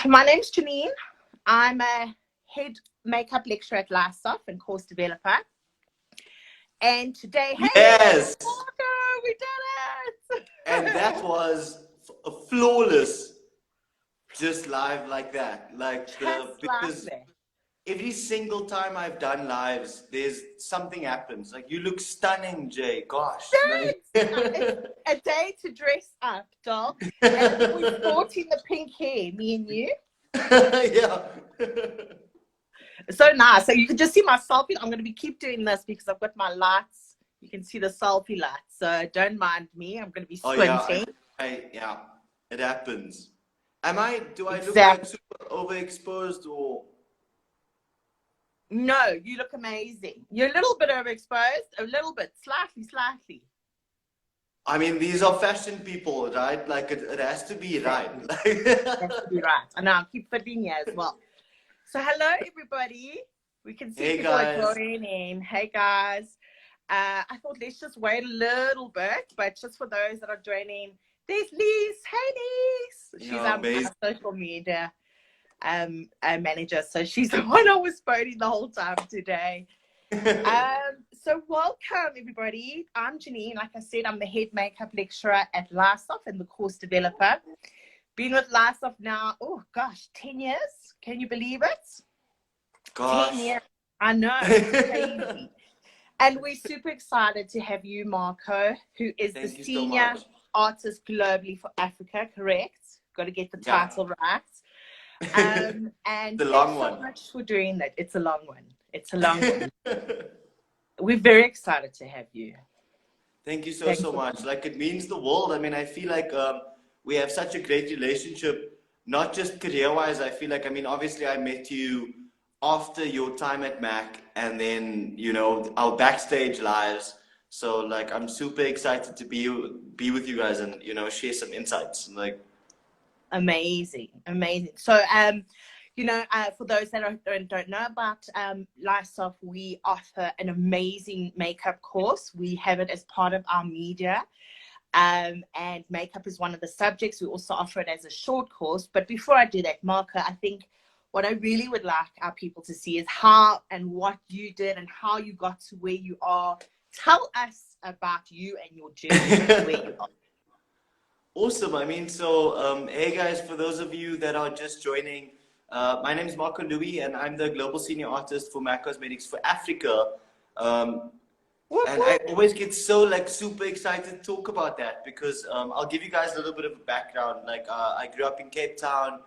my name's Janine. I'm a head makeup lecturer at LISOF and course developer. And today, hey, yes, we did it! And that was a flawless, just live like that. Because every single time I've done lives, there's something happens. Like, you look stunning, Jay. Gosh. It's a day to dress up, doll. And we're sporting the pink hair, me and you. Yeah. So nice. So you can just see my selfie. I'm going to keep doing this because I've got my lights. You can see the selfie lights. So don't mind me. I'm going to be squinting. Yeah, it happens. Do I look Exactly. like super overexposed or? No, you look amazing. You're a little bit overexposed, a little bit, slightly. I mean, these are fashion people, right? Like, it has to be right. It has to be right. I know, I'll keep fitting here as well. So hello, everybody. We can see people are joining. Hey, guys. I thought let's just wait a little bit, but just for those that are joining, there's Lise. Hey, Lise. She's our social media manager, so she's the one I was phoning the whole time today. So welcome, everybody. I'm Janine. Like I said, I'm the head makeup lecturer at LISOF and the course developer. Been with LISOF now, oh gosh, 10 years. Can you believe it? Gosh. 10 years. I know. It's crazy. And we're super excited to have you, Marco, who is the senior artist globally for Africa, correct? Got to get the title right. And the long thanks so much for doing that. It's a long one. It's a long one. We're very excited to have you. Thank you so much. Like, it means the world. I mean, I feel like we have such a great relationship, not just career-wise. I feel like, I mean, obviously I met you after your time at Mac, and then, you know, our Backstage lives. So, like, I'm super excited to be with you guys and, you know, share some insights. Like, amazing. So, you know, for those that don't know about LISOF, we offer an amazing makeup course. We have it as part of our media, and makeup is one of the subjects. We also offer it as a short course. But before I do that, Marco, I think what I really would like our people to see is how and what you did and how you got to where you are. Tell us about you and your journey to where you are. Awesome. I mean, so, hey guys, for those of you that are just joining, my name is Marco Louis, and I'm the Global Senior Artist for MAC Cosmetics for Africa. And I always get so, like, super excited to talk about that because I'll give you guys a little bit of a background. Like, I grew up in Cape Town.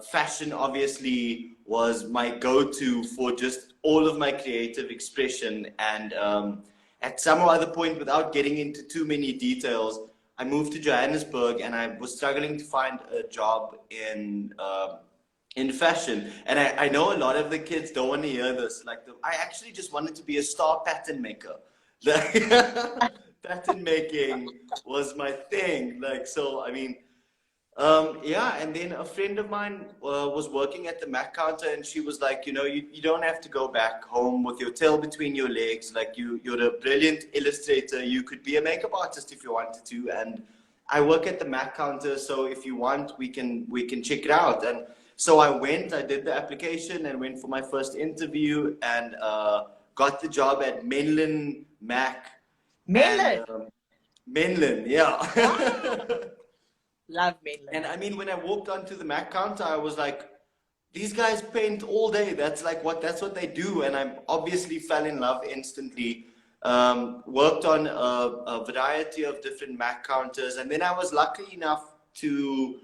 Fashion obviously was my go-to for just all of my creative expression. And at some other point, without getting into too many details, I moved to Johannesburg and I was struggling to find a job in fashion. And I know a lot of the kids don't want to hear this. Like, I actually just wanted to be a star pattern maker. Like, pattern making was my thing. Like, so, I mean, yeah, and then a friend of mine was working at the Mac counter, and she was like, you know, you don't have to go back home with your tail between your legs. Like, you're a brilliant illustrator. You could be a makeup artist if you wanted to. And I work at the Mac counter, so if you want, we can check it out. And so I did the application and went for my first interview and got the job at Menlyn Mac. Menlyn, yeah. Wow. Love Menlyn. And I mean, when I walked onto the Mac counter, I was like, these guys paint all day. That's what they do. And I obviously fell in love instantly. Worked on a variety of different Mac counters. And then I was lucky enough to,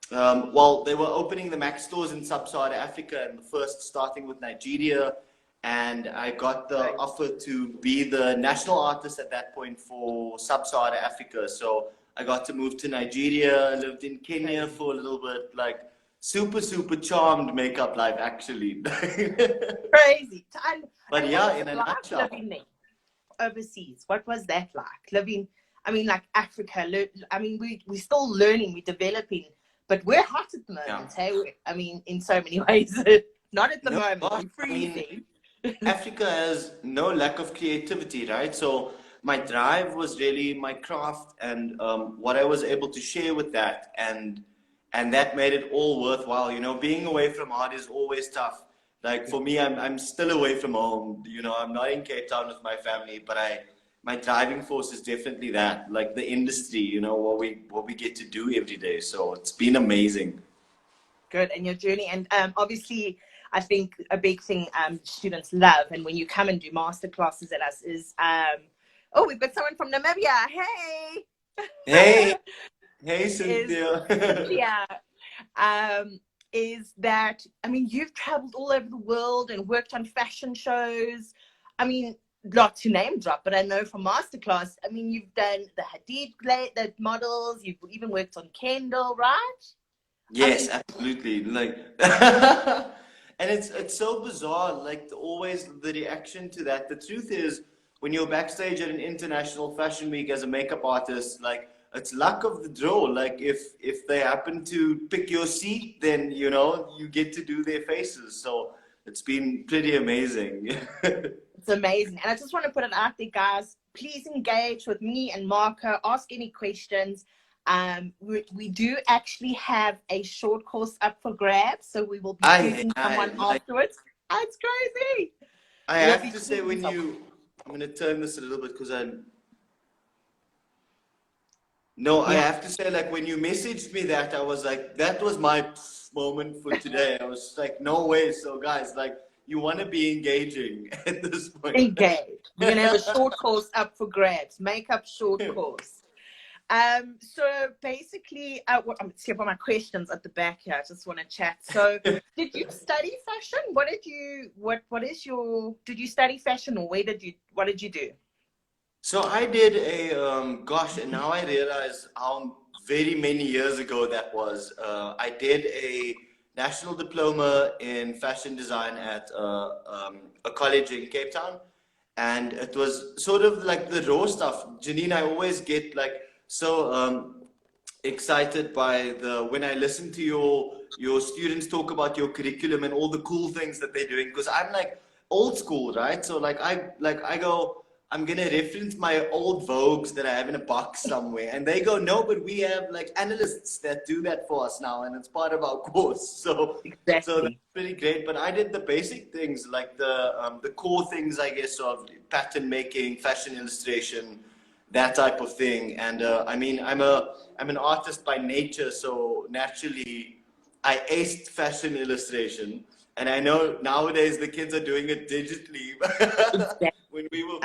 they were opening the Mac stores in Sub-Saharan Africa, and the first starting with Nigeria. And I got the offer to be the national artist at that point for Sub-Saharan Africa. So I got to move to Nigeria, lived in Kenya for a little bit, like super charmed makeup life, actually. Crazy. But yeah, in a nutshell. Living there, overseas, what was that like? Living, I mean, like Africa, I mean, we're still learning, we're developing, but we're hot at the moment, hey? I mean, in so many ways. Not at the moment, we're freezing. Africa has no lack of creativity, right? So my drive was really my craft and what I was able to share with that. And and that made it all worthwhile. You know, being away from art is always tough. Like for me, I'm still away from home. You know, I'm not in Cape Town with my family, but my driving force is definitely that, like the industry. You know, what we get to do every day. So it's been amazing. Good, and your journey, and obviously, I think a big thing students love, and when you come and do master classes at us is oh, we've got someone from Namibia. Hey, hey, Is Cynthia. Cynthia. Is that, I mean, you've traveled all over the world and worked on fashion shows. I mean, not to name drop, but I know from masterclass, I mean, you've done the Hadid, the models, you've even worked on Kendall, right? Yes, absolutely. Like, and it's so bizarre. Like, always the reaction to that. The truth is, when you're backstage at an international fashion week as a makeup artist, like it's luck of the draw. Like, if they happen to pick your seat, then you know you get to do their faces. So it's been pretty amazing. It's amazing, and I just want to put it out there, guys. Please engage with me and Marco. Ask any questions. We do actually have a short course up for grabs, so we will be choosing someone afterwards. It's crazy. I have to say, when you, I'm going to turn this a little bit because I have to say, like, when you messaged me that, I was like, that was my moment for today. I was like, no way. So guys, like, you want to be engaging at this point. Engage. We're going to have a short course up for grabs, makeup short course. So basically, I'm see about my questions at the back here. I just want to chat. So, did you study fashion? What did you? What is your? Did you study fashion, or what did you do? So I did a gosh, and now I realize how very many years ago that was. I did a national diploma in fashion design at a college in Cape Town, and it was sort of like the raw stuff. Janine, I always get like so excited by when I listen to your students talk about your curriculum and all the cool things that they're doing, because I'm like old school, right? So I go, I'm gonna reference my old Vogues that I have in a box somewhere, and they go, no, but we have like analysts that do that for us now, and it's part of our course. So exactly. So that's pretty great. But I did the basic things, like the core things, I guess, of pattern making, fashion illustration, that type of thing. And I mean, I'm an artist by nature, so naturally I aced fashion illustration. And I know nowadays the kids are doing it digitally. Exactly. When we were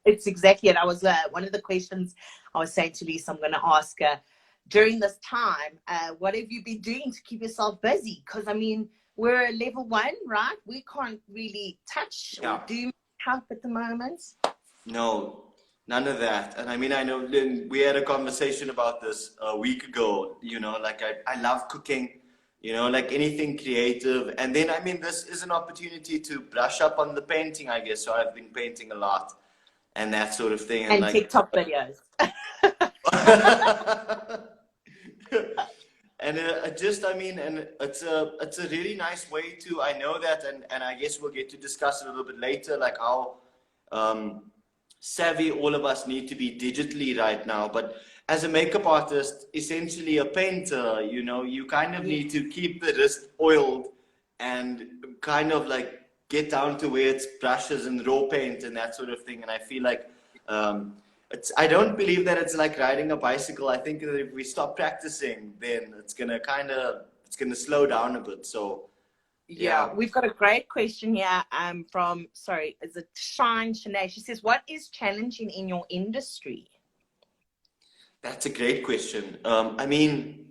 it's exactly it. I was one of the questions I was saying to Lisa, I'm going to ask her during this time, what have you been doing to keep yourself busy? Because I mean, we're level 1, right? We can't really touch or do help at the moment. No, none of that. And I mean, I know we had a conversation about this a week ago. You know, like I love cooking. You know, like anything creative. And then, I mean, this is an opportunity to brush up on the painting, I guess. So I've been painting a lot and that sort of thing. And like, TikTok videos. And I mean, and it's a really nice way to, I know that, and I guess we'll get to discuss it a little bit later, like how savvy all of us need to be digitally right now. But as a makeup artist, essentially a painter, you know, you kind of need to keep the wrist oiled and kind of like get down to where it's brushes and raw paint and that sort of thing. And I feel like I don't believe that it's like riding a bicycle. I think that if we stop practicing, then it's gonna slow down a bit. So yeah, we've got a great question here from, sorry, is it Shine Shanae? She says, what is challenging in your industry? That's a great question. I mean,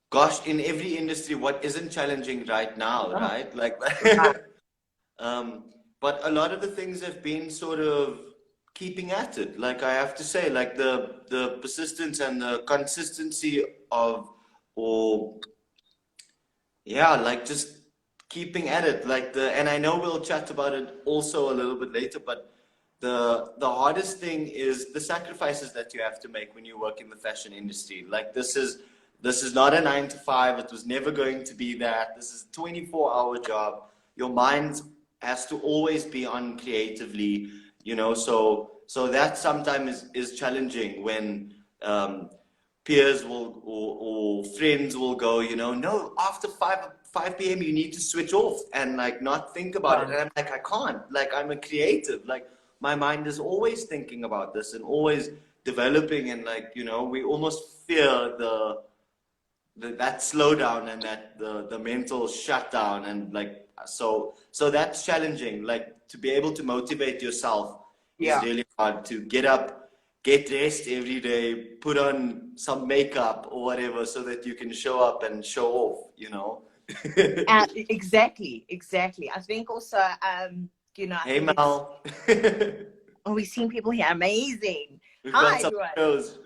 gosh, in every industry, what isn't challenging right now, right? Like, but a lot of the things have been sort of keeping at it. Like, I have to say, like the persistence and the consistency of, like just keeping at it. Like and I know we'll chat about it also a little bit later, but the hardest thing is the sacrifices that you have to make when you work in the fashion industry. Like this is not a 9 to 5. It was never going to be that. This is a 24-hour job. Your mind has to always be on creatively, you know, so that sometimes is challenging when peers will or friends will go, you know, no, after 5 p.m. you need to switch off and like not think about it. And I'm like, I can't. Like, I'm a creative. Like, my mind is always thinking about this and always developing, and like, you know, we almost fear that slowdown and that the mental shutdown, and like, so that's challenging. Like, to be able to motivate yourself is really hard. To get up, get dressed every day, put on some makeup or whatever so that you can show up and show off, you know. Exactly. I think also, you know, Hey Mal. Oh, we've seen people here. Amazing. We've Hi, got some everyone. shows.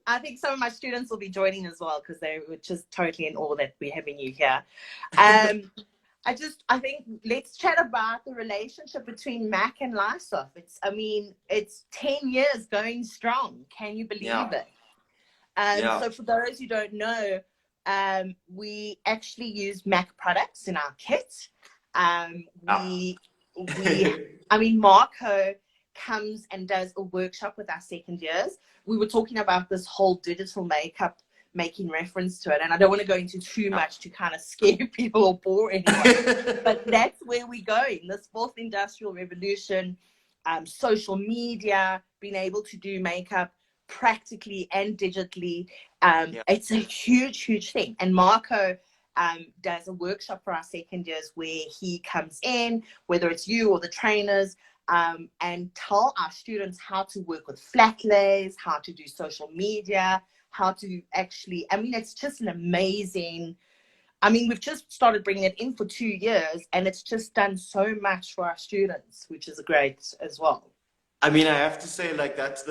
I think some of my students will be joining as well because they were just totally in awe that we're having you here. I think let's chat about the relationship between Mac and LISOF. It's 10 years going strong. Can you believe it? So for those who don't know, we actually use Mac products in our kit. Marco comes and does a workshop with our second years. We were talking about this whole digital makeup, making reference to it, and I don't want to go into too much to kind of scare people or bore anyone, but that's where we're going. This fourth industrial revolution, social media, being able to do makeup practically and digitally, it's a huge thing. And Marco does a workshop for our second years where he comes in, whether it's you or the trainers, and tell our students how to work with flat lays, how to do social media, how to actually, it's just an amazing, we've just started bringing it in for 2 years, and it's just done so much for our students, which is great as well. I have to say, like, that's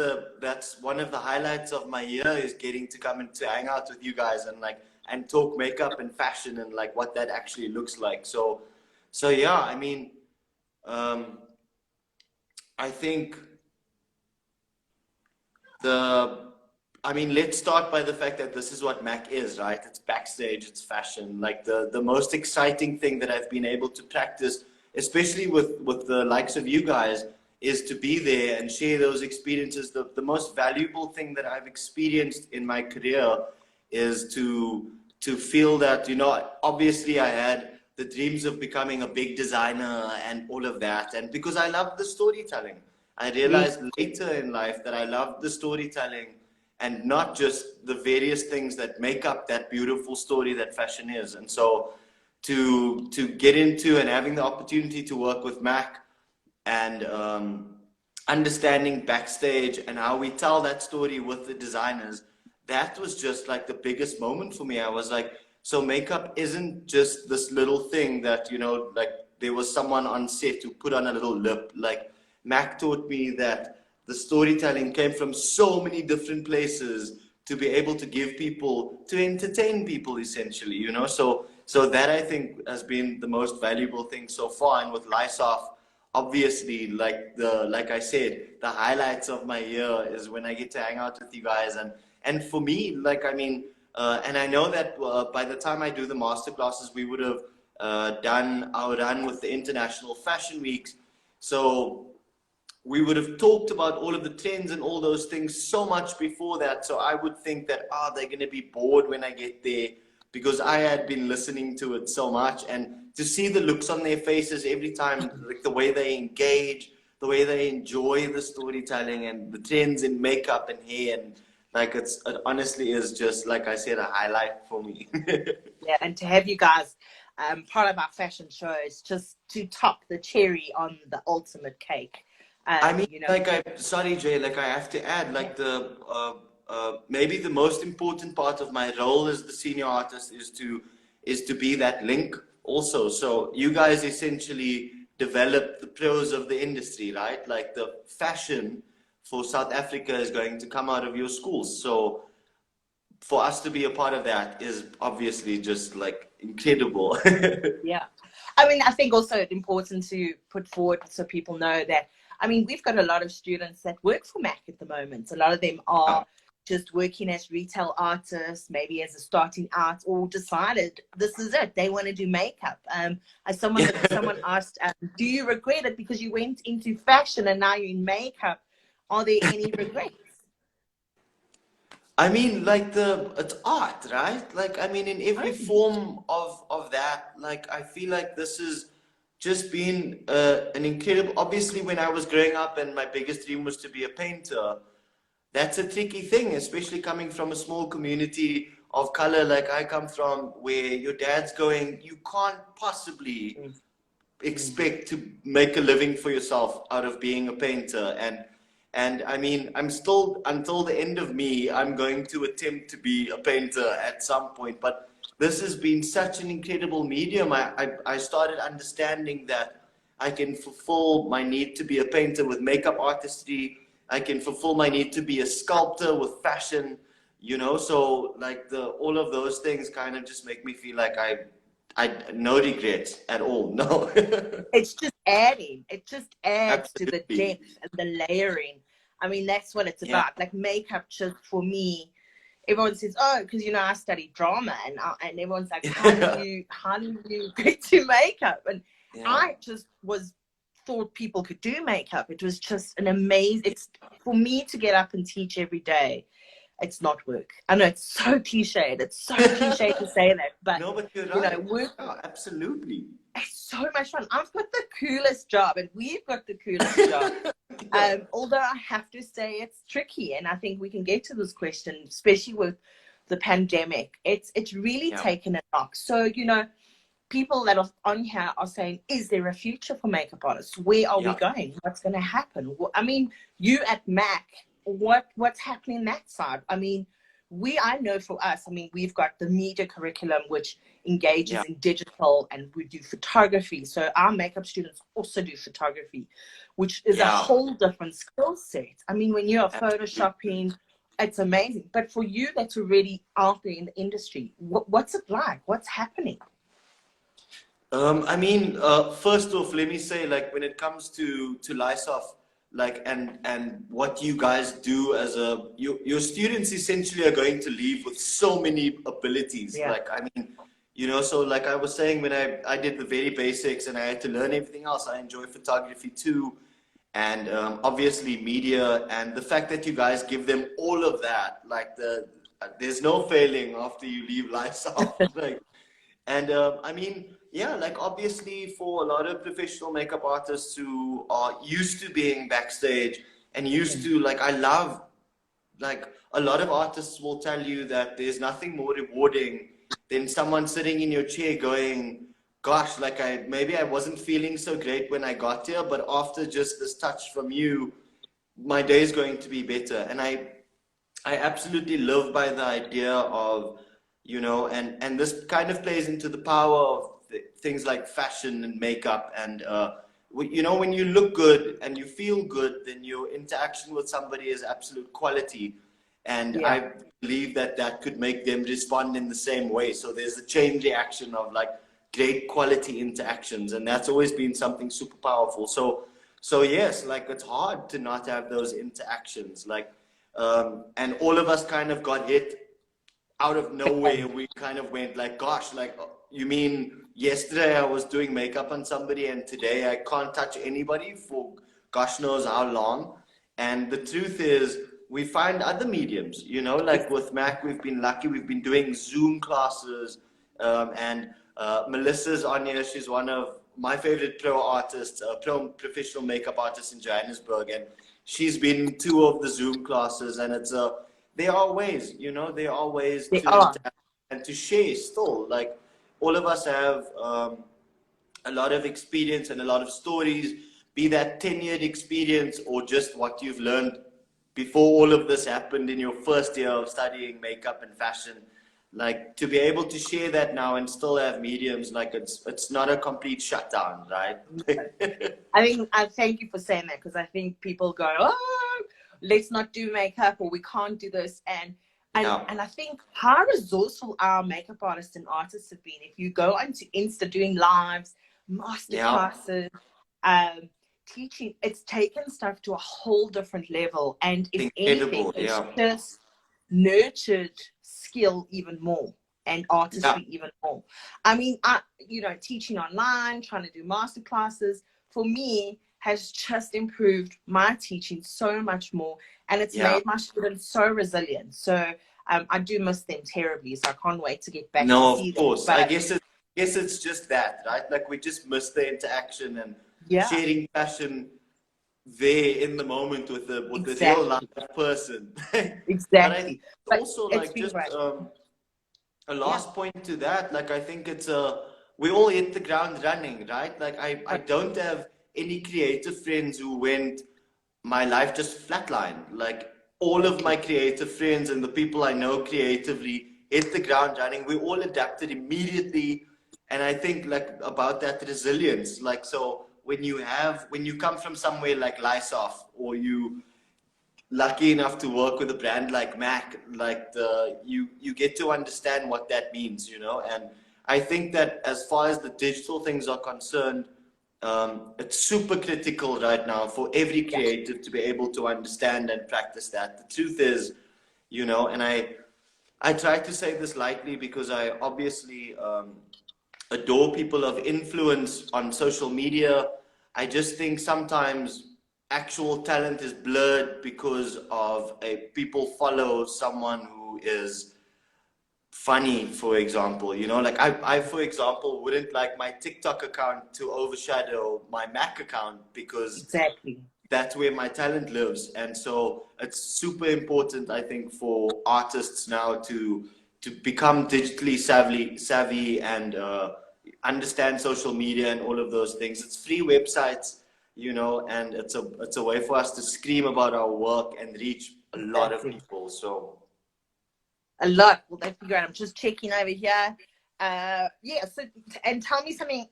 one of the highlights of my year, is getting to come and to hang out with you guys and talk makeup and fashion and like what that actually looks like. So yeah, I think let's start by the fact that this is what Mac is, right? It's backstage, it's fashion. Like, the most exciting thing that I've been able to practice, especially with the likes of you guys, is to be there and share those experiences. The most valuable thing that I've experienced in my career is to feel that, you know, obviously I had the dreams of becoming a big designer and all of that. And because I love the storytelling, I realized later in life that I loved the storytelling and not just the various things that make up that beautiful story that fashion is. And so to get into and having the opportunity to work with Mac and understanding backstage and how we tell that story with the designers, that was just like the biggest moment for me. I was like, so makeup isn't just this little thing that, you know, like there was someone on set who put on a little lip. Like, Mac taught me that the storytelling came from so many different places to be able to give people, to entertain people, essentially, you know. So that, I think, has been the most valuable thing so far. And with LISOF, obviously, like I said, the highlights of my year is when I get to hang out with you guys. And for me, like, and I know that by the time I do the masterclasses, we would have done our run with the International Fashion Weeks. So we would have talked about all of the trends and all those things so much before that. So I would think that, they're going to be bored when I get there, because I had been listening to it so much. And to see the looks on their faces every time, like the way they engage, the way they enjoy the storytelling and the trends in makeup and hair, and like, it honestly is just, like I said, a highlight for me. Yeah, and to have you guys part of our fashion show is just to top the cherry on the ultimate cake. You know, sorry, Jay, like, I have to add, like, maybe the most important part of my role as the senior artist is to be that link also. So you guys essentially develop the pros of the industry, right? Like, the fashion for South Africa is going to come out of your schools. So for us to be a part of that is obviously just like incredible. Yeah. I think also it's important to put forward so people know that, we've got a lot of students that work for Mac at the moment. A lot of them are just working as retail artists, maybe as a starting out, or decided this is it. They want to do makeup. Someone asked, do you regret it because you went into fashion and now you're in makeup? Are there any regrets? I mean, like it's art, right? Like, I mean, in every form of that, like, I feel like this has just been an incredible. Obviously, when I was growing up, and my biggest dream was to be a painter, that's a tricky thing, especially coming from a small community of color like I come from, where your dad's going, you can't possibly expect to make a living for yourself out of being a painter. And I mean, I'm still, until the end of me, I'm going to attempt to be a painter at some point. But this has been such an incredible medium. I started understanding that I can fulfill my need to be a painter with makeup artistry. I can fulfill my need to be a sculptor with fashion, you know. So like all of those things kind of just make me feel like I no regrets at all. No. It's just adding. It just adds to the Absolutely. depth and the layering. I mean, that's what it's Yeah. about. Like makeup, just for me, everyone says, "Oh, because you know I studied drama," and everyone's like, "How do you get to makeup?" And Yeah. I just thought people could do makeup. It was just an amazing. It's for me to get up and teach every day. It's not work. I know it's so cliched. It's so cliche to say that, but No, but you're you know, right. work. Oh, absolutely. It's so much fun. I've got the coolest job, and we've got the coolest job. Yeah. Although I have to say it's tricky, and I think we can get to this question, especially with the pandemic. It's really taken a knock. So, you know, people that are on here are saying, is there a future for makeup artists? Where are we going? What's going to happen? I mean, you at MAC, what's happening that side? I mean, I know for us, I mean, we've got the media curriculum, which engages in digital, and we do photography. So our makeup students also do photography, which is a whole different skill set. I mean, when you're photoshopping, it's amazing. But for you that's already out there in the industry, what's it like? What's happening? I mean, first off, let me say, like, when it comes to LISOF, like, and what you guys do as your students essentially are going to leave with so many abilities. Like, I mean, you know, so like I was saying, when I did the very basics and I had to learn everything else, I enjoy photography too. And obviously media, and the fact that you guys give them all of that, like there's no failing after you leave LISOF. Like, and I mean, yeah, like obviously for a lot of professional makeup artists who are used to being backstage and used to, like, I love, like, a lot of artists will tell you that there's nothing more rewarding than someone sitting in your chair going, gosh, like maybe I wasn't feeling so great when I got here, but after just this touch from you, my day is going to be better. And I absolutely live by the idea of, you know, and this kind of plays into the power of things like fashion and makeup. And, you know, when you look good and you feel good, then your interaction with somebody is absolute quality. And I believe that that could make them respond in the same way. So there's a chain reaction of like great quality interactions. And that's always been something super powerful. So yes, like it's hard to not have those interactions. Like, and all of us kind of got hit out of nowhere. We kind of went like, gosh, like, you mean yesterday I was doing makeup on somebody and today I can't touch anybody for gosh knows how long? And the truth is, we find other mediums, you know, like with Mac, we've been lucky. We've been doing Zoom classes, and Melissa's on here. She's one of my favorite pro artists, professional makeup artists in Johannesburg. And she's been in 2 of the Zoom classes, and there are ways, you know, there are ways to interact and to share still. Like, all of us have a lot of experience and a lot of stories, be that 10-year experience or just what you've learned before all of this happened in your first year of studying makeup and fashion. Like, to be able to share that now and still have mediums, like it's not a complete shutdown, right? I thank you for saying that, because I think people go, oh, let's not do makeup, or we can't do this. And I think how resourceful our makeup artists and artists have been. If you go onto Insta doing lives, master classes, teaching, it's taken stuff to a whole different level. And if anything, it's just nurtured skill even more, and artistry even more. I mean, you know, teaching online, trying to do master classes, for me, has just improved my teaching so much more, and it's made my students so resilient. So I do miss them terribly, so I can't wait to get back to see of them. course. But I guess it's just that, right? Like we just miss the interaction and sharing passion there in the moment with the real life person. But I think But also it's like been just great. a last point to that, like I think it's we all hit the ground running, right? Like I don't have any creative friends who went, my life just flatlined. Like all of my creative friends and the people I know creatively hit the ground running. We all adapted immediately. And I think like about that resilience, like, so when you come from somewhere like LISOF, or you lucky enough to work with a brand like Mac, like you get to understand what that means, you know. And I think that as far as the digital things are concerned, it's super critical right now for every creative to be able to understand and practice that. The truth is, you know, and I try to say this lightly because I obviously adore people of influence on social media. I just think sometimes actual talent is blurred because of people follow someone who is funny, for example. You know, like I for example wouldn't like my TikTok account to overshadow my Mac account, because that's where my talent lives. And so it's super important, I think, for artists now to become digitally savvy and understand social media and all of those things. It's free websites, you know, and it's a way for us to scream about our work and reach a lot of people. So a lot. Well, that's great. I'm just checking over here. So, and tell me something,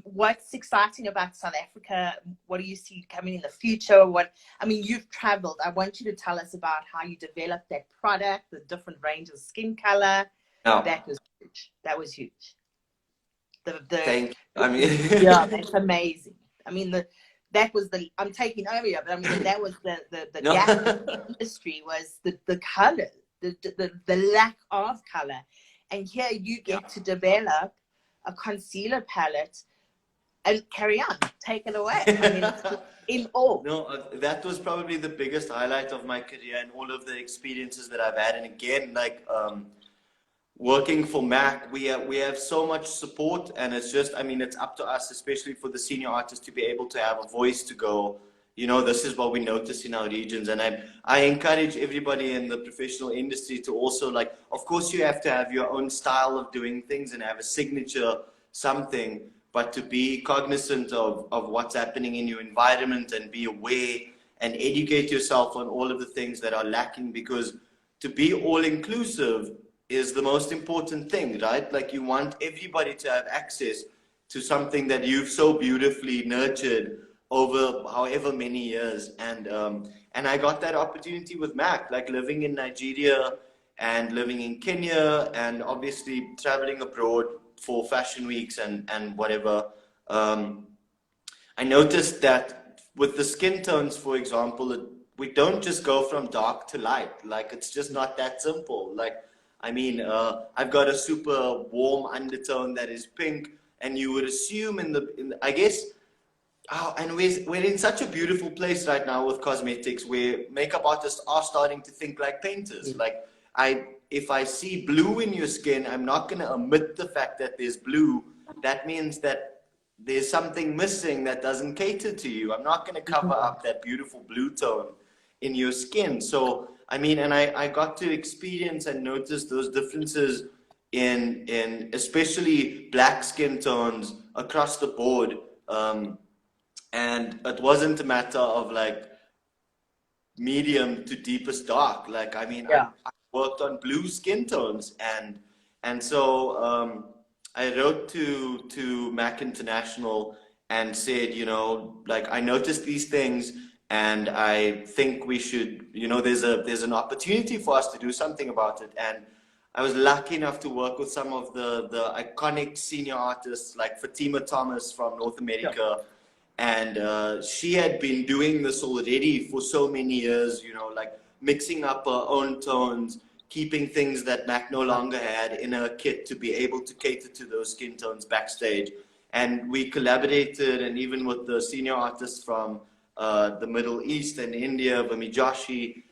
what's exciting about South Africa? What do you see coming in the future? You've traveled. I want you to tell us about how you developed that product, the different range of skin color. That was huge. That was huge. Thank you. I mean, yeah, that's amazing. I mean, I'm taking over here, but I mean, that was the gap in the industry, was the color, the lack of color. And here you get to develop a concealer palette and carry on, take it away. I mean, in all. No, that was probably the biggest highlight of my career and all of the experiences that I've had. And again, like working for Mac, we have so much support, and it's just, I mean, it's up to us, especially for the senior artists, to be able to have a voice to go, you know, this is what we notice in our regions. And I encourage everybody in the professional industry to also, like, of course you have to have your own style of doing things and have a signature something, but to be cognizant of what's happening in your environment and be aware and educate yourself on all of the things that are lacking, because to be all inclusive is the most important thing, right? Like, you want everybody to have access to something that you've so beautifully nurtured over however many years. And I got that opportunity with Mac, like living in Nigeria and living in Kenya and obviously traveling abroad for fashion weeks and whatever. I noticed that with the skin tones, for example, we don't just go from dark to light. Like, it's just not that simple. Like, I mean, I've got a super warm undertone that is pink, and you would assume I guess, and we're in such a beautiful place right now with cosmetics, where makeup artists are starting to think like painters. Like, if I see blue in your skin, I'm not going to omit the fact that there's blue. That means that there's something missing that doesn't cater to you. I'm not going to cover up that beautiful blue tone in your skin. So, I mean, and I got to experience and notice those differences in especially black skin tones across the board. And it wasn't a matter of like medium to deepest dark. Like, I mean, I worked on blue skin tones, and so I wrote to Mac International and said, you know, like, I noticed these things, and I think we should, you know, there's an opportunity for us to do something about it. And I was lucky enough to work with some of the iconic senior artists like Fatima Thomas from North America. And she had been doing this already for so many years, you know, like mixing up her own tones, keeping things that Mac no longer had in her kit to be able to cater to those skin tones backstage. And we collaborated, and even with the senior artists from the Middle East and India, Vamijashi,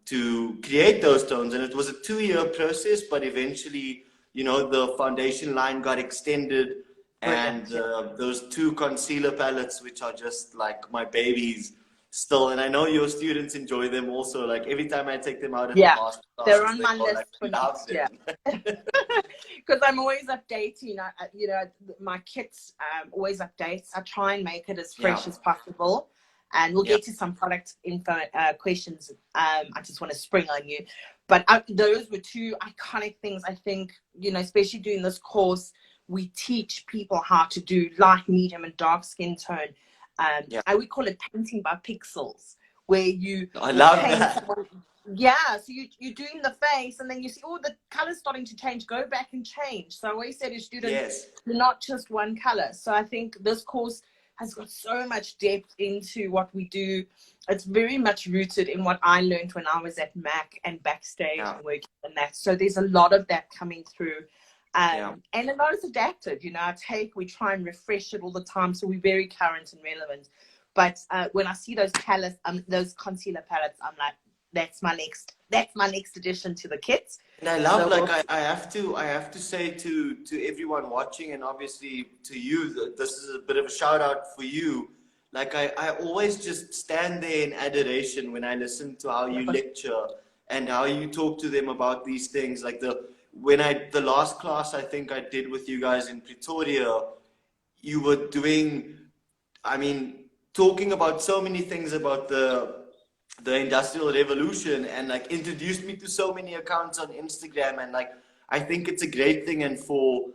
to create those tones. And it was a 2-year process, but eventually, you know, the foundation line got extended, and those 2 concealer palettes, which are just like my babies still. And I know your students enjoy them also. Like every time I take them out at the master classes, they're on my list for next year. Because I'm always updating. You know, my kits always updates. I try and make it as fresh as possible. And we'll get to some product info questions. I just want to spring on you. But those were 2 iconic things, I think, you know, especially doing this course, we teach people how to do light, medium, and dark skin tone. I would call it painting by pixels, where you I love that. Someone, so you're doing the face, and then you see, oh, the color's starting to change, go back and change. So I always say to students, not just one color. So I think this course has got so much depth into what we do. It's very much rooted in what I learned when I was at Mac and Backstage and working on that. So there's a lot of that coming through. And a lot is adapted. You know, we try and refresh it all the time, so we're very current and relevant. But when I see those palettes, those concealer palettes, I'm like, that's my next addition to the kits. And I love, like, I have to say to everyone watching, and obviously to you, this is a bit of a shout out for you. Like, I always just stand there in adoration when I listen to how you lecture and how you talk to them about these things. Like the last class I think I did with you guys in Pretoria, you were doing, I mean, talking about so many things about the Industrial Revolution, and like introduced me to so many accounts on Instagram. And like, I think it's a great thing, and for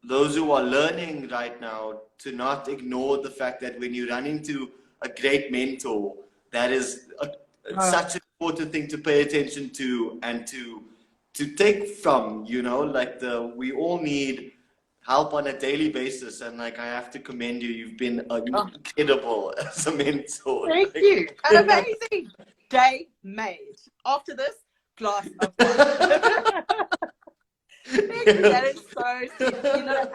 those who are learning right now, to not ignore the fact that when you run into a great mentor, that is such an important thing to pay attention to and to take from, you know, like we all need help on a daily basis, and like I have to commend you. You've been incredible as a mentor. Thank you. An amazing day made. After this, glass of wine. Thank you. That is so sweet. You know,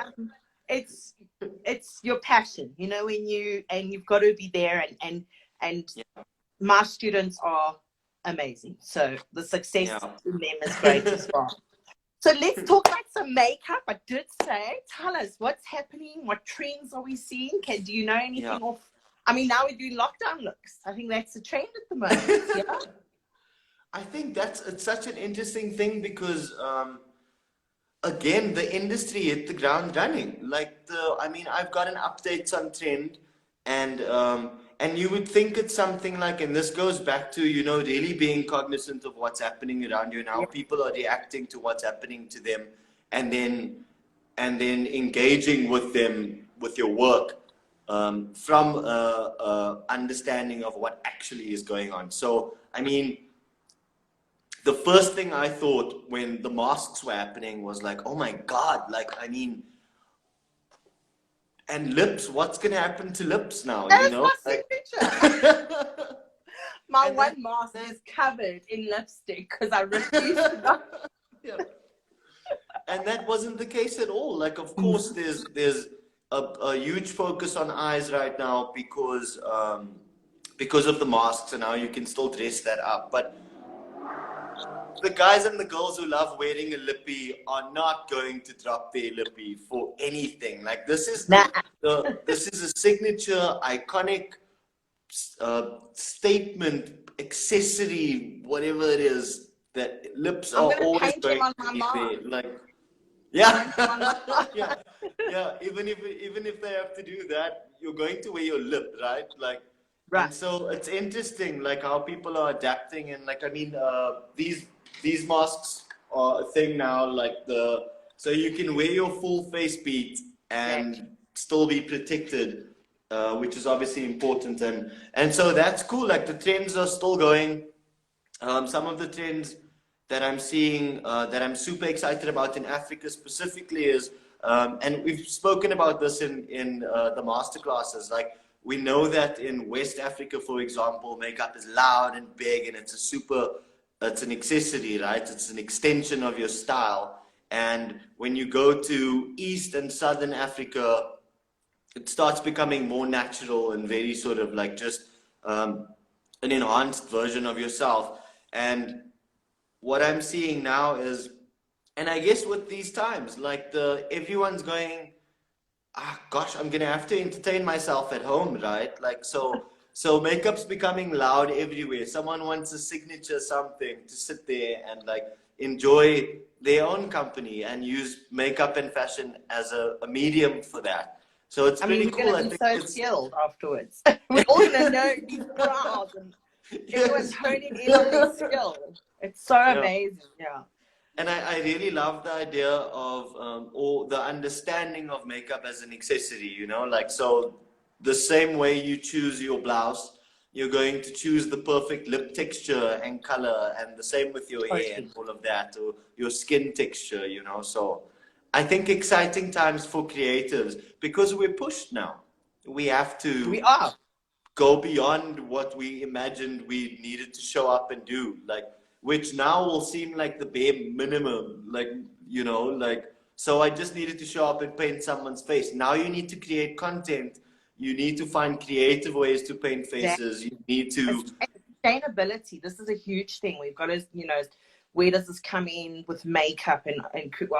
it's your passion. You know, you've got to be there, and my students are amazing. So the success in them is great as well. So let's talk about some makeup. I did say, tell us what's happening, what trends are we seeing? Do you know anything off? I mean, now we're doing lockdown looks. I think that's a trend at the moment. I think it's such an interesting thing because, again, the industry hit the ground running. Like I mean, I've got an updates on trend, and you would think it's something like, and this goes back to, you know, really being cognizant of what's happening around you and how people are reacting to what's happening to them, and then engaging with them, with your work, from understanding of what actually is going on. So, I mean, the first thing I thought when the masks were happening was like, oh my God, like, I mean, and lips, what's going to happen to lips now? That you is know? my signature. My one mask is covered in lipstick because I refuse to. And that wasn't the case at all. Like, of course, there's a huge focus on eyes right now because of the masks, and how you can still dress that up. But the guys and the girls who love wearing a lippy are not going to drop their lippy for anything. Like, this is this is a signature, iconic statement, accessory, whatever it is, that lips are always going to be there. Like, yeah. Even if they have to do that, you're going to wear your lip, right? Like, and so it's interesting, like, how people are adapting. And like, I mean, these masks are a thing now, like so you can wear your full face beat and still be protected, which is obviously important. And so that's cool. Like, the trends are still going. Some of the trends that I'm seeing, that I'm super excited about in Africa specifically is, and we've spoken about this in the masterclasses, like, we know that in West Africa, for example, makeup is loud and big, and it's an accessory, right? It's an extension of your style. And when you go to East and Southern Africa, it starts becoming more natural and very sort of like just an enhanced version of yourself. And what I'm seeing now is, and I guess with these times, like everyone's going, gosh, I'm gonna have to entertain myself at home, right? Like so makeup's becoming loud everywhere. Someone wants a signature something to sit there and like enjoy their own company and use makeup and fashion as a medium for that. So it's pretty we're cool. going to be so skilled afterwards. We're all going to know these crowds and everyone's honing in on these skills. It's so amazing, yeah. And I really love the idea of or the understanding of makeup as an accessory, you know, like so the same way you choose your blouse, you're going to choose the perfect lip texture and color, and the same with your hair and all of that, or your skin texture, you know. So I think exciting times for creatives because we're pushed now. We have to go beyond what we imagined we needed to show up and do, like, which now will seem like the bare minimum, like, you know, like, so I just needed to show up and paint someone's face. Now you need to create content. You need to find creative ways to paint faces. You need to... Sustainability. This is a huge thing. We've got to, you know, where does this come in with makeup and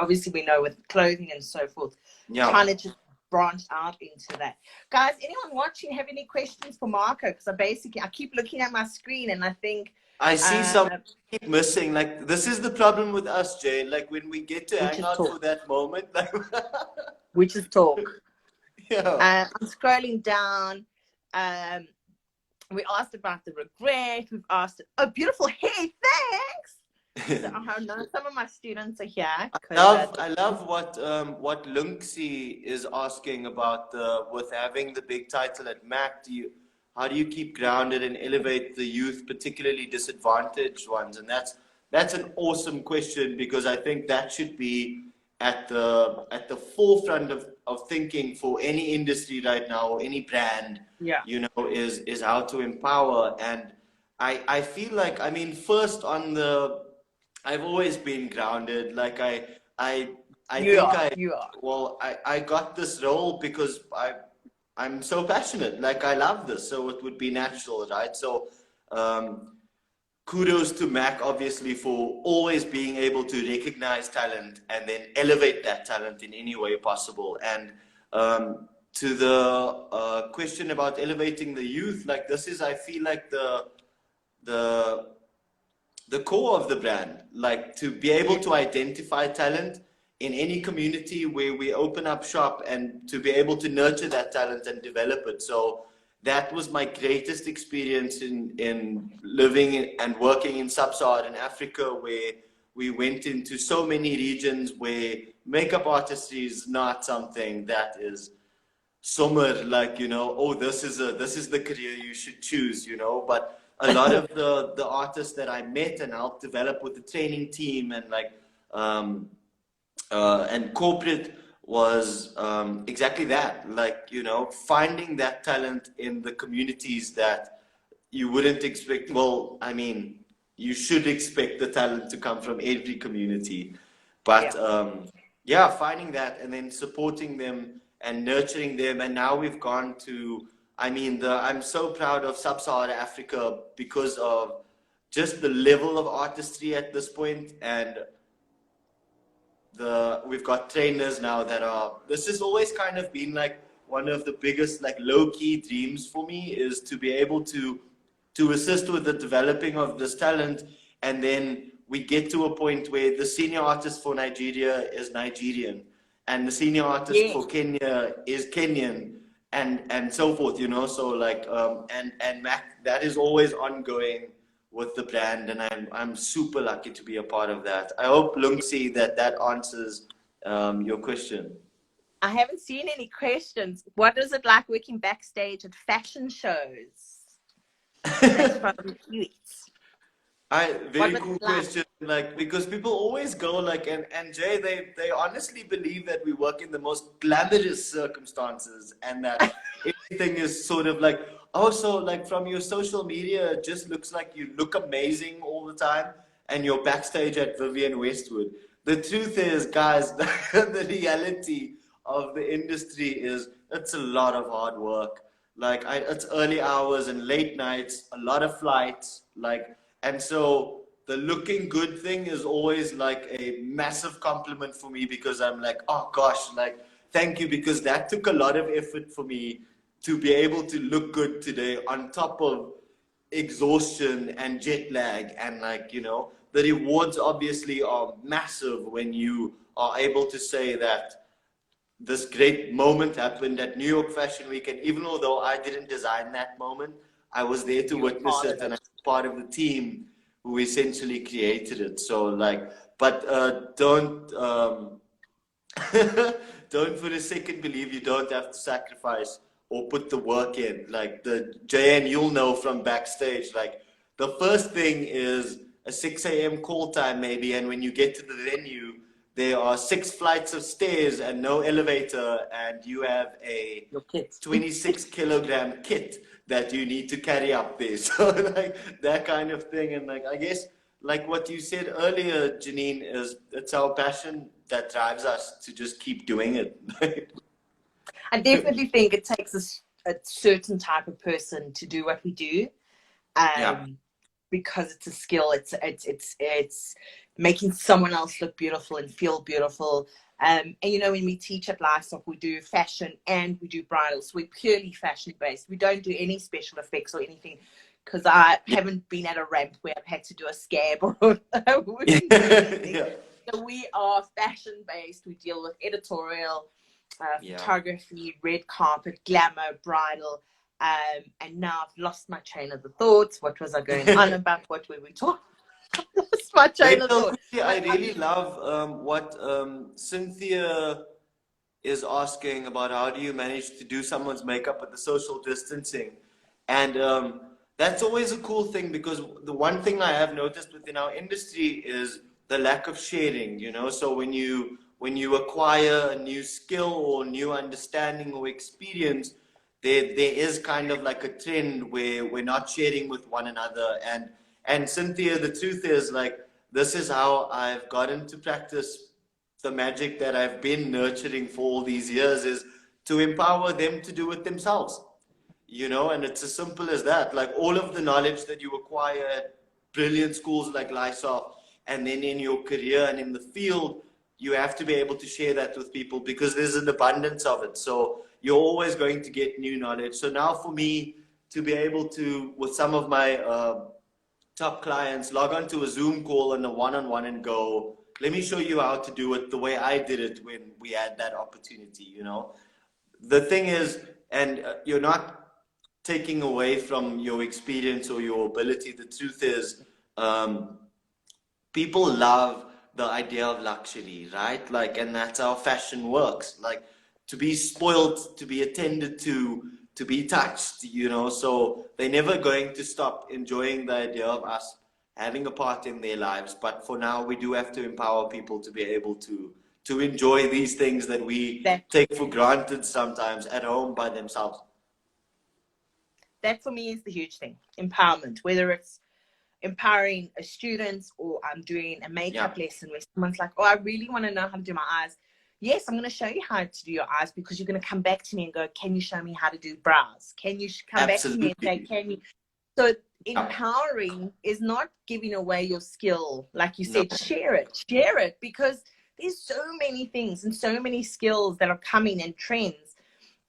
obviously we know with clothing and so forth. Yeah. Kind of just branch out into that. Guys, anyone watching have any questions for Marco? Because I keep looking at my screen and I think I see some keep missing. Like, this is the problem with us, Jay. Like, when we get to hang out for that moment, like which is talk. Yeah. I'm scrolling down. We asked about the regret. We've asked, oh, beautiful hair, thanks. So I know some of my students are here. I love what Lunksy is asking about with having the big title at Mac. How do you keep grounded and elevate the youth, particularly disadvantaged ones? And that's an awesome question, because I think that should be at the forefront of thinking for any industry right now, or any brand. Yeah. You know, is how to empower. And I feel like, I mean, first on I've always been grounded. Like I got this role because I'm so passionate. Like, I love this, so it would be natural, right? So kudos to Mac, obviously, for always being able to recognize talent and then elevate that talent in any way possible. And to the question about elevating the youth, like, this is, I feel like, the core of the brand. Like, to be able to identify talent in any community where we open up shop, and to be able to nurture that talent and develop it. So that was my greatest experience in living and working in sub-Saharan Africa, where we went into so many regions where makeup artistry is not something that is somewhere like, you know, oh, this is the career you should choose, you know. But a lot of the artists that I met and helped develop with the training team and like and corporate was exactly that. Like, you know, finding that talent in the communities that you wouldn't expect. Well, I mean, you should expect the talent to come from every community, but yeah, finding that and then supporting them and nurturing them. And now we've gone to, I mean, I'm so proud of sub-Saharan Africa because of just the level of artistry at this point. And we've got trainers now that this has always kind of been like one of the biggest, like, low-key dreams for me, is to be able to assist with the developing of this talent. And then we get to a point where the senior artist for Nigeria is Nigerian, and the senior artist for Kenya is Kenyan, and so forth, you know. So like and Mac, that is always ongoing with the brand, and I'm super lucky to be a part of that. I hope, Lunksy, that answers your question. I haven't seen any questions. What is it like working backstage at fashion shows? That's probably cute. Very cool question. Like, because people always go like, and Jay, they honestly believe that we work in the most glamorous circumstances, and that everything is sort of like, oh, so like from your social media, it just looks like you look amazing all the time, and you're backstage at Vivienne Westwood. the truth is, guys, the reality of the industry is it's a lot of hard work. Like it's early hours and late nights, a lot of flights, like, and so the looking good thing is always like a massive compliment for me because I'm like, oh gosh, like thank you, because that took a lot of effort for me to be able to look good today on top of exhaustion and jet lag, and like, you know, the rewards obviously are massive when you are able to say that this great moment happened at New York Fashion Week, and even although I didn't design that moment, I was there to witness it, and I'm part of the team who essentially created it. So like, but don't don't for a second believe you don't have to sacrifice or put the work in. Like the JN, you'll know from Backstage, like the first thing is a 6 a.m. call time maybe, and when you get to the venue, there are 6 flights of stairs and no elevator, and you have a 26 kilogram kit that you need to carry up there. So like that kind of thing. And like, I guess like what you said earlier, Janine, is it's our passion that drives us to just keep doing it. I definitely think it takes a certain type of person to do what we do. Yeah. Because it's a skill. It's making someone else look beautiful and feel beautiful. And you know, when we teach at LISOF, we do fashion and we do bridal. So we're purely fashion based. We don't do any special effects or anything, because I haven't been at a ramp where I've had to do a scab or a wound or anything. Yeah. So we are fashion based. We deal with editorial, photography, red carpet, glamour, bridal. And now I've lost my train of the thoughts. What was I going on about? What were we talking? Lost my train of thought. I really love what Cynthia is asking about. How do you manage to do someone's makeup with the social distancing? And that's always a cool thing, because the one thing I have noticed within our industry is the lack of sharing, you know. So when you acquire a new skill or new understanding or experience, there is kind of like a trend where we're not sharing with one another. And Cynthia, the truth is, like, this is how I've gotten to practice the magic that I've been nurturing for all these years, is to empower them to do it themselves. You know, and it's as simple as that. Like all of the knowledge that you acquire at brilliant schools like LISOF, and then in your career and in the field, you have to be able to share that with people, because there's an abundance of it. So you're always going to get new knowledge. So now for me to be able to, with some of my top clients, log on to a Zoom call and a one-on-one and go, let me show you how to do it the way I did it when we had that opportunity, you know. The thing is, and you're not taking away from your experience or your ability. The truth is, people love the idea of luxury, right? Like, and that's how fashion works. Like, to be spoiled, to be attended to be touched, you know. So they're never going to stop enjoying the idea of us having a part in their lives. But for now, we do have to empower people to be able to enjoy these things that we take for granted sometimes at home by themselves. That for me is the huge thing. Empowerment, whether it's empowering a student or I'm doing a makeup lesson where someone's like, oh, I really want to know how to do my eyes. Yes, I'm going to show you how to do your eyes, because you're going to come back to me and go, can you show me how to do brows? Can you come back to me and say, can you? So empowering is not giving away your skill. Like you said, share it, because there's so many things and so many skills that are coming and trends.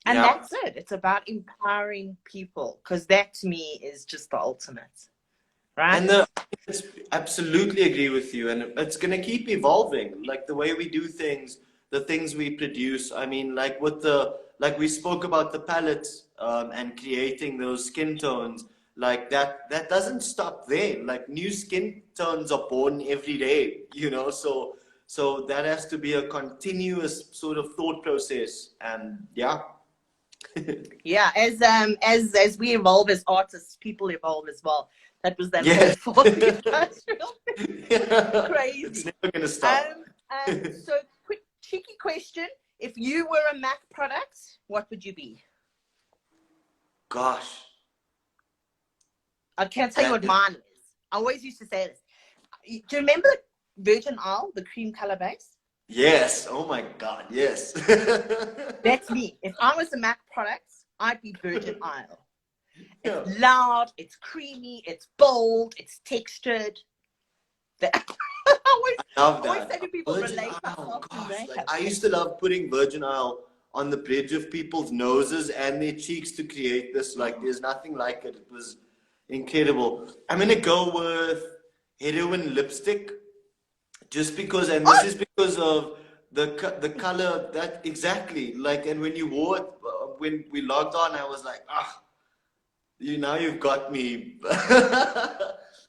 And that's it. It's about empowering people, because that to me is just the ultimate. Right? And absolutely agree with you. And it's going to keep evolving, like the way we do things, the things we produce. I mean, like like we spoke about the palettes and creating those skin tones, like that doesn't stop there. Like new skin tones are born every day, you know, so that has to be a continuous sort of thought process. And as we evolve as artists, people evolve as well. That was that whole fourth industrial thing. Crazy. It's never going to stop. So quick cheeky question: if you were a Mac product, what would you be? Gosh, I can't tell you what mine is. I always used to say this. Do you remember Virgin Isle, the cream color base? Yes. Oh my God. Yes. That's me. If I was a MAC products, I'd be Virgin Isle. Yeah. It's loud, it's creamy, it's bold, it's textured. I Love always that. say to people, Virgin relate Isle, myself to gosh, makeup. like I used to love putting Virgin Isle on the bridge of people's noses and their cheeks to create this, like, there's nothing like it. It was incredible. I'm gonna go with heroin lipstick, just because, and this is because of the color that exactly like, and when you wore it when we logged on, I was like, you've got me.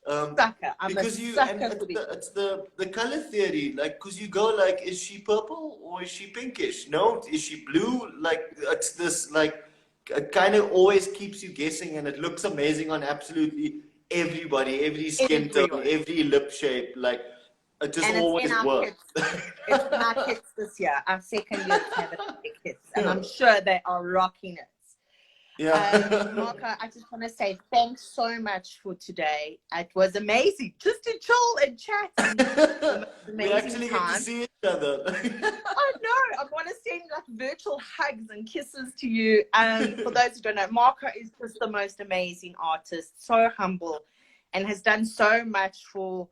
Sucker. I'm a Because and sucker for these. it's the color theory, like, because you go like, is she purple or is she pinkish? No, is she blue? Like, it's this, like, it kind of always keeps you guessing, and it looks amazing on absolutely everybody, every skin tone, Everyone. every lip shape, like, it just And it's always in our works. kits. It's in our kits this year. Our second year have it kits, and I'm sure they are rocking it. Yeah. Marco, I just want to say thanks so much for today. It was amazing just to chill and chat. And We actually get to see each other. I know. I want to send like virtual hugs and kisses to you. For those who don't know, Marco is just the most amazing artist, so humble, and has done so much for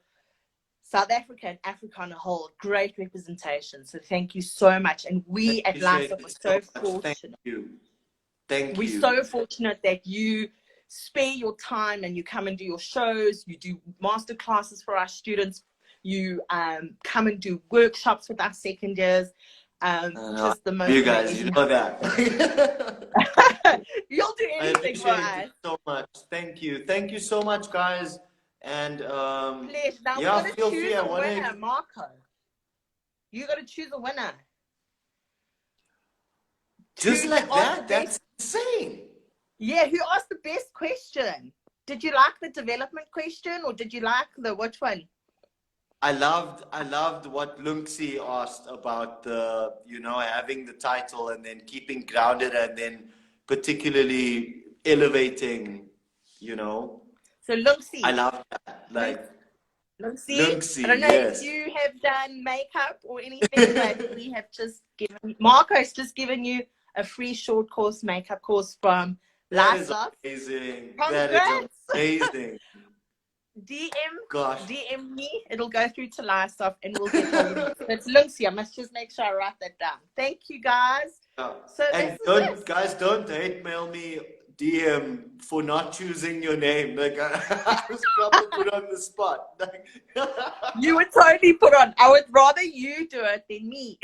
South Africa and Africa on a whole. Great representation. So thank you so much. And we at LISOF are so fortunate. Thank you. Thank We're you. so fortunate that you spare your time and you come and do your shows. You do master classes for our students. You come and do workshops with our second years. Just the most you guys, amazing. you know that. You'll do anything for us. It so much. Thank you. Thank you so much, guys. And Please, now yeah, we're feel gonna choose free. a winner, Marco. You gotta choose a winner. Just like that? That's insane. Yeah, who asked the best question? Did you like the development question, or did you like the which one? I loved what Lunxi asked about the, having the title and then keeping grounded and then particularly elevating, So Lunxi. I love that. Like Lunxi, I don't know if you have done makeup or anything, but we have just given, Marco's just given you a free short course makeup course from LISOF. Amazing. Congrats. That is amazing. DM me. It'll go through to LISOF and we'll get hold of it. It's Lunxi. I must just make sure I write that down. Thank you, guys. Yeah. So and don't hate mail me DM for not choosing your name. Like, I was probably put on the spot. Like, you were totally put on. I would rather you do it than me.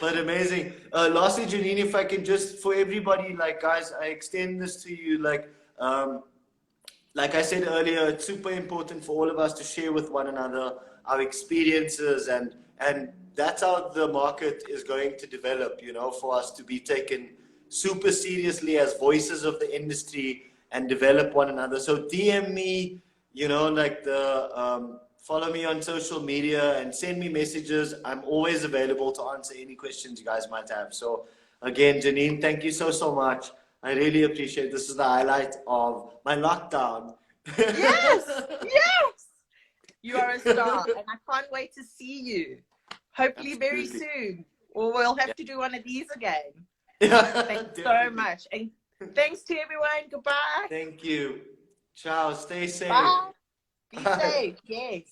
But amazing. Lastly, Janine, if I can just, for everybody, like, guys, I extend this to you. Like I said earlier, it's super important for all of us to share with one another our experiences, and that's how the market is going to develop, for us to be taken super seriously as voices of the industry and develop one another. So DM me, follow me on social media and send me messages. I'm always available to answer any questions you guys might have. So again, Janine, thank you so much. I really appreciate it. This is the highlight of my lockdown. Yes. You are a star, and I can't wait to see you. Hopefully very soon. Or we'll have to do one of these again. Thanks so much. And thanks to everyone. Goodbye. Thank you. Ciao. Stay safe. Bye. Be safe. Yes.